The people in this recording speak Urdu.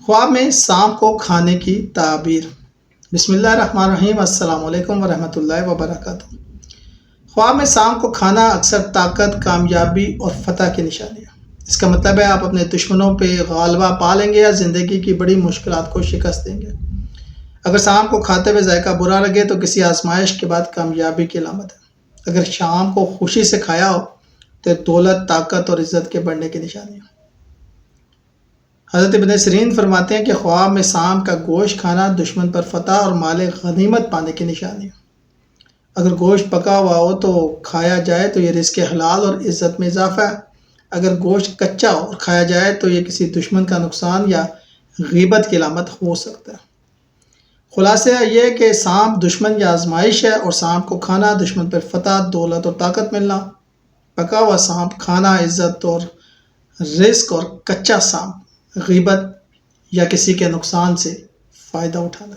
خواب میں سانپ کو کھانے کی تعبیر۔ بسم اللہ الرحمن الرحیم۔ السلام علیکم ورحمۃ اللہ وبرکاتہ۔ خواب میں سانپ کو کھانا اکثر طاقت، کامیابی اور فتح کی نشانی ہے۔ اس کا مطلب ہے آپ اپنے دشمنوں پہ غالبہ پا لیں گے یا زندگی کی بڑی مشکلات کو شکست دیں گے۔ اگر سانپ کو کھاتے ہوئے ذائقہ برا لگے تو کسی آزمائش کے بعد کامیابی کی علامت ہے۔ اگر شام کو خوشی سے کھایا ہو تو دولت، طاقت اور عزت کے بڑھنے کی نشانی ہے۔ حضرت ابن سیرین فرماتے ہیں کہ خواب میں سانپ کا گوشت کھانا دشمن پر فتح اور مال غنیمت پانے کی نشانی ہے۔ اگر گوشت پکا ہوا ہو تو کھایا جائے تو یہ رزق حلال اور عزت میں اضافہ ہے۔ اگر گوشت کچا ہو اور کھایا جائے تو یہ کسی دشمن کا نقصان یا غیبت کی علامت ہو سکتا ہے۔ خلاصہ یہ ہے کہ سانپ دشمن یا آزمائش ہے اور سانپ کو کھانا دشمن پر فتح، دولت اور طاقت ملنا۔ پکا ہوا سانپ کھانا عزت اور رزق، اور کچا سانپ غیبت یا کسی کے نقصان سے فائدہ اٹھانا۔